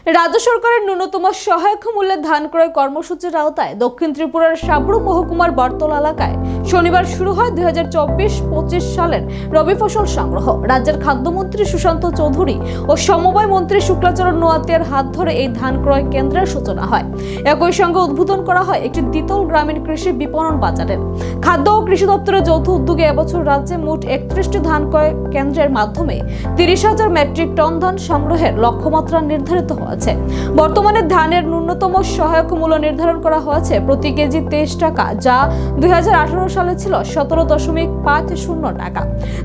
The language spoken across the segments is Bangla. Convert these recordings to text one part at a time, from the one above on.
রাজ্য সরকারের ন্যূনতম সহায়ক মূল্যে ধান ক্রয় কর্মসূচির আওতায় দক্ষিণ ত্রিপুরার সাবরু মহকুমার বরতলা এলাকায় শনিবার শুরু হয় 2024-25 সালের রবি ফসল সংগ্রহ। রাজ্যের খাদ্যমন্ত্রী সুশান্ত চৌধুরী ও সমবায় মন্ত্রী শুক্লাচরণ নোয়াতিয়ার হাত ধরে এই ধান ক্রয় কেন্দ্রের সূচনা হয়। একই সঙ্গে উদ্বোধন করা হয় একটি দ্বিতল গ্রামীণ কৃষি বিপণন বাজারের। খাদ্য ও কৃষি দপ্তরের যৌথ উদ্যোগে এবছর রাজ্যে মোট 31টি ধান ক্রয় কেন্দ্রের মাধ্যমে 30,000 মেট্রিক টন ধান সংগ্রহের লক্ষ্যমাত্রা নির্ধারিত হয়েছে। বর্তমানে ধানের ন্যূনতম সহায়ক মূল্য নির্ধারণ করা হয়েছে প্রতি কেজি 23 টাকা, যা 2018 সালে ছিল 17.50 টাকা।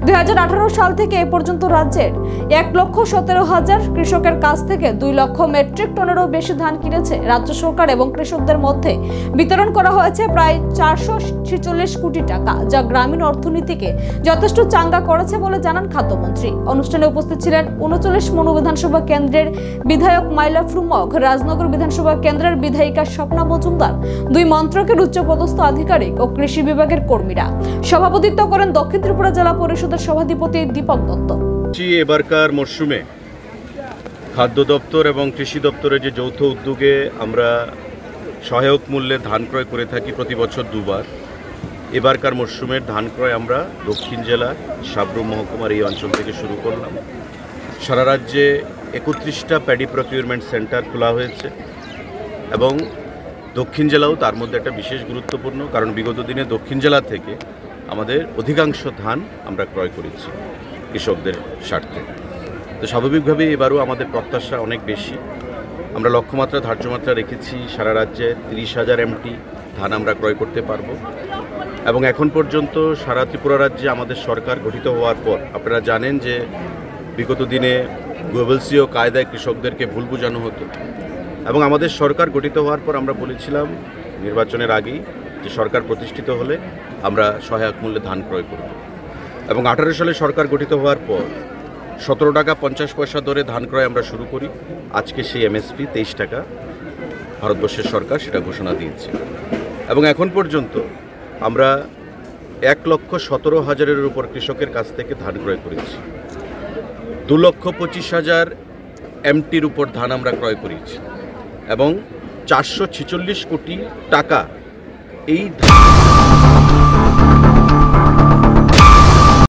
2018 সাল থেকে এ পর্যন্ত রাজ্যের 1,17,000 কৃষকের কাছ থেকে 2 লক্ষ মেট্রিক টনেরও বেশি ধান কিনেছে রাজ্য সরকার এবং কৃষকদের মধ্যে বিতরণ করা হয়েছে প্রায় 446 কোটি টাকা, যা গ্রামীণ অর্থনীতিকে যথেষ্ট চাঙ্গা করেছে বলে জানান খাদ্যমন্ত্রী। অনুষ্ঠানে উপস্থিত ছিলেন 39 মনু বিধানসভা কেন্দ্রের বিধায়ক মাইলা ফ্রুমক, রাজনগর বিধানসভা কেন্দ্রের বিধায়িকা স্বপ্না মজুমদার, 2 মন্ত্রকের উচ্চপদস্থ আধিকারিক ও কৃষি বিভাগের কর্মীরা। সভাপতিত্ব করেন দক্ষিণ ত্রিপুরা জেলা পরিষদের সভাধিপতি দীপক দত্ত। এবারকার মরশুমে খাদ্য দপ্তর এবং কৃষি দপ্তরের যে যৌথ উদ্যোগে আমরা সহায়ক মূল্যে ধান ক্রয় করে থাকি প্রতি বছর 2 বার। এবারকার মরশুমের ধান ক্রয় আমরা দক্ষিণ জেলা সাবরু মহকুমার এই অঞ্চল থেকে শুরু করলাম। সারা রাজ্যে 31টা প্যাডি প্রকিউরমেন্ট সেন্টার খোলা হয়েছে এবং দক্ষিণ জেলাও তার মধ্যে একটা বিশেষ গুরুত্বপূর্ণ, কারণ বিগত দিনে দক্ষিণ জেলা থেকে আমাদের অধিকাংশ ধান আমরা ক্রয় করেছি কৃষকদের স্বার্থে। তো স্বাভাবিকভাবেই এবারও আমাদের প্রত্যাশা অনেক বেশি। আমরা লক্ষ্যমাত্রা ধার্যমাত্রা রেখেছি সারা রাজ্যে 30,000 এমটি ধান আমরা ক্রয় করতে পারবো। এবং এখন পর্যন্ত সারা ত্রিপুরা রাজ্যে আমাদের সরকার গঠিত হওয়ার পর আপনারা জানেন যে বিগত দিনে গোয়েবলসীয় কায়দায় কৃষকদেরকে ভুল বোঝানো হতো, এবং আমাদের সরকার গঠিত হওয়ার পর আমরা বলেছিলাম নির্বাচনের আগেই যে সরকার প্রতিষ্ঠিত হলে আমরা সহায়ক মূল্যে ধান ক্রয় করব। এবং 18 সালে সরকার গঠিত হওয়ার পর 17 টাকা 50 পয়সা দরে ধান ক্রয় আমরা শুরু করি। আজকে সেই এমএসপি 23 টাকা ভারতবর্ষের সরকার সেটা ঘোষণা দিয়েছে। এবং এখন পর্যন্ত আমরা 1,17,000-এর উপর কৃষকের কাছ থেকে ধান ক্রয় করেছি। 2,25,000 এমটির উপর ধান আমরা ক্রয় করেছি এবং 446 কোটি টাকা এই ধান